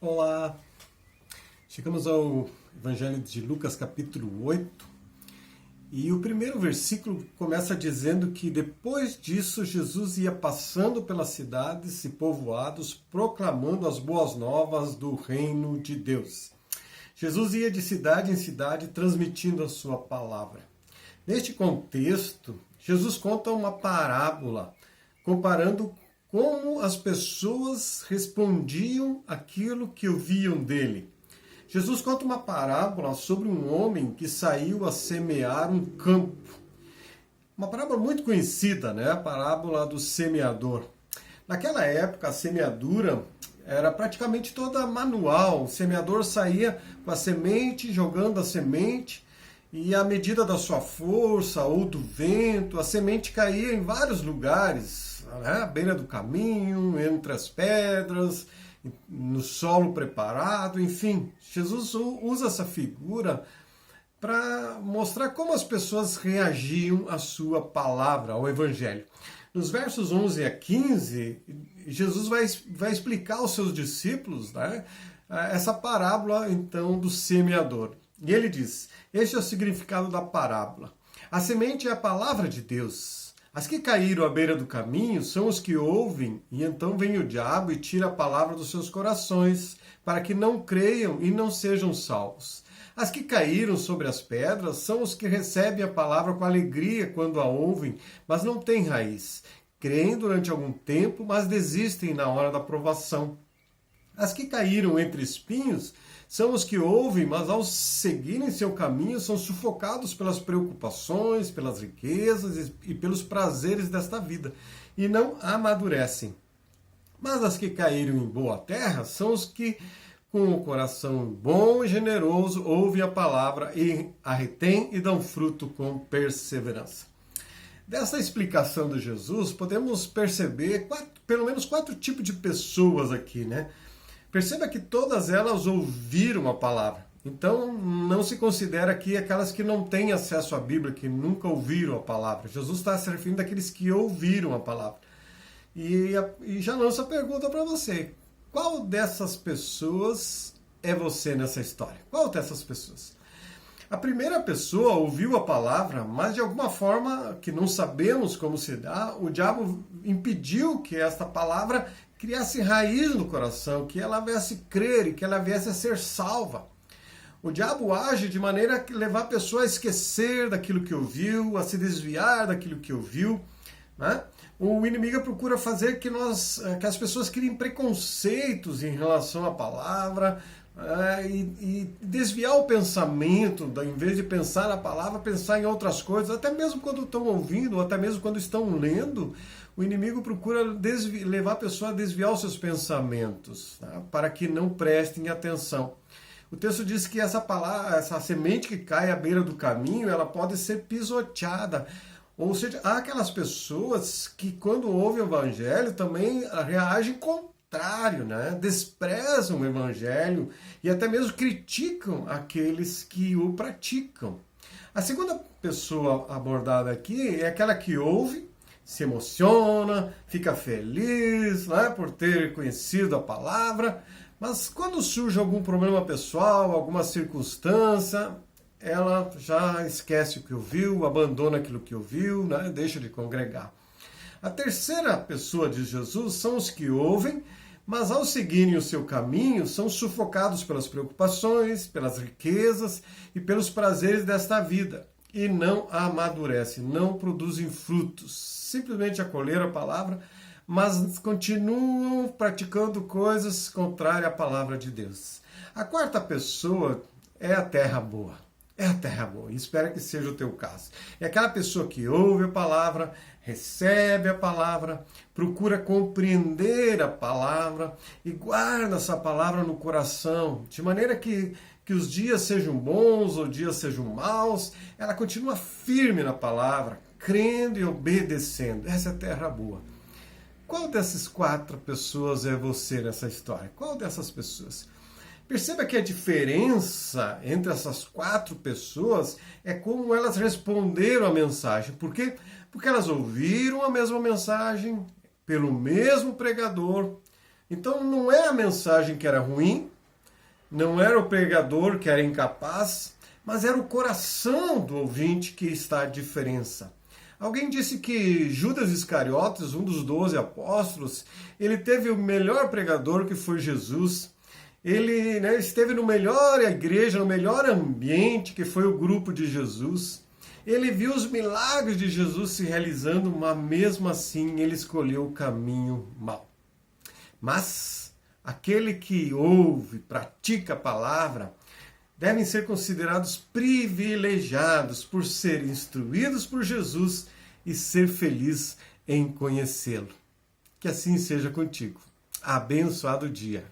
Olá! Chegamos ao Evangelho de Lucas, capítulo 8, e o primeiro versículo começa dizendo que depois disso Jesus ia passando pelas cidades e povoados, proclamando as boas novas do reino de Deus. Jesus ia de cidade em cidade transmitindo a sua palavra. Neste contexto, Jesus conta uma parábola, comparando como as pessoas respondiam aquilo que ouviam dele. Jesus conta uma parábola sobre um homem que saiu a semear um campo. Uma parábola muito conhecida, né? A parábola do semeador. Naquela época, a semeadura era praticamente toda manual. O semeador saía com a semente, jogando a semente, e à medida da sua força ou do vento, a semente caía em vários lugares, né? À beira do caminho, entre as pedras, no solo preparado, enfim. Jesus usa essa figura para mostrar como as pessoas reagiam à sua palavra, ao Evangelho. Nos versos 11 a 15, Jesus vai explicar aos seus discípulos, né, essa parábola, então, do semeador. E ele diz: este é o significado da parábola. A semente é a palavra de Deus. As que caíram à beira do caminho são os que ouvem, e então vem o diabo e tira a palavra dos seus corações, para que não creiam e não sejam salvos. As que caíram sobre as pedras são os que recebem a palavra com alegria quando a ouvem, mas não têm raiz. Creem durante algum tempo, mas desistem na hora da provação. As que caíram entre espinhos são os que ouvem, mas ao seguirem seu caminho são sufocados pelas preocupações, pelas riquezas e pelos prazeres desta vida, e não amadurecem. Mas as que caíram em boa terra são os que, com o coração bom e generoso, ouvem a palavra e a retêm e dão fruto com perseverança. Dessa explicação de Jesus, podemos perceber pelo menos quatro tipos de pessoas aqui, né? Perceba que todas elas ouviram a palavra. Então, não se considera aqui aquelas que não têm acesso à Bíblia, que nunca ouviram a palavra. Jesus está se referindo àqueles que ouviram a palavra. E já lança a pergunta para você: qual dessas pessoas é você nessa história? Qual dessas pessoas? A primeira pessoa ouviu a palavra, mas de alguma forma, que não sabemos como se dá, o diabo impediu que esta palavra criasse raiz no coração, que ela viesse crer e que ela viesse a ser salva. O diabo age de maneira a levar a pessoa a esquecer daquilo que ouviu, a se desviar daquilo que ouviu, né? O inimigo procura fazer que as pessoas criem preconceitos em relação à palavra, e desviar o pensamento, em vez de pensar na palavra, pensar em outras coisas, até mesmo quando estão ouvindo, ou até mesmo quando estão lendo, o inimigo procura levar a pessoa a desviar os seus pensamentos, tá? Para que não prestem atenção. O texto diz que essa semente que cai à beira do caminho, ela pode ser pisoteada. Ou seja, há aquelas pessoas que, quando ouvem o Evangelho, também reagem contrário, né? Desprezam o Evangelho e até mesmo criticam aqueles que o praticam. A segunda pessoa abordada aqui é aquela que ouve, se emociona, fica feliz, né, por ter conhecido a palavra, mas quando surge algum problema pessoal, alguma circunstância, ela já esquece o que ouviu, abandona aquilo que ouviu, né, deixa de congregar. A terceira pessoa de Jesus são os que ouvem, mas ao seguirem o seu caminho, são sufocados pelas preocupações, pelas riquezas e pelos prazeres desta vida, e não amadurecem, não produzem frutos. Simplesmente acolheram a palavra, mas continuam praticando coisas contrárias à palavra de Deus. A quarta pessoa é a terra boa. É a terra boa, e espero que seja o teu caso. É aquela pessoa que ouve a palavra, recebe a palavra, procura compreender a palavra e guarda essa palavra no coração, de maneira que os dias sejam bons ou dias sejam maus, ela continua firme na palavra, crendo e obedecendo. Essa é a terra boa. Qual dessas quatro pessoas é você nessa história? Qual dessas pessoas? Perceba que a diferença entre essas quatro pessoas é como elas responderam à mensagem. Por quê? Porque elas ouviram a mesma mensagem pelo mesmo pregador, Então não é a mensagem que era ruim, não era o pregador que era incapaz, mas era o coração do ouvinte que está a diferença. Alguém disse que Judas Iscariotes, um dos 12 apóstolos, ele teve o melhor pregador que foi Jesus. Ele esteve no melhor igreja, no melhor ambiente que foi o grupo de Jesus. Ele viu os milagres de Jesus se realizando, mas mesmo assim ele escolheu o caminho mau. Mas aquele que ouve, pratica a palavra, devem ser considerados privilegiados por serem instruídos por Jesus e ser feliz em conhecê-lo. Que assim seja contigo. Abençoado dia.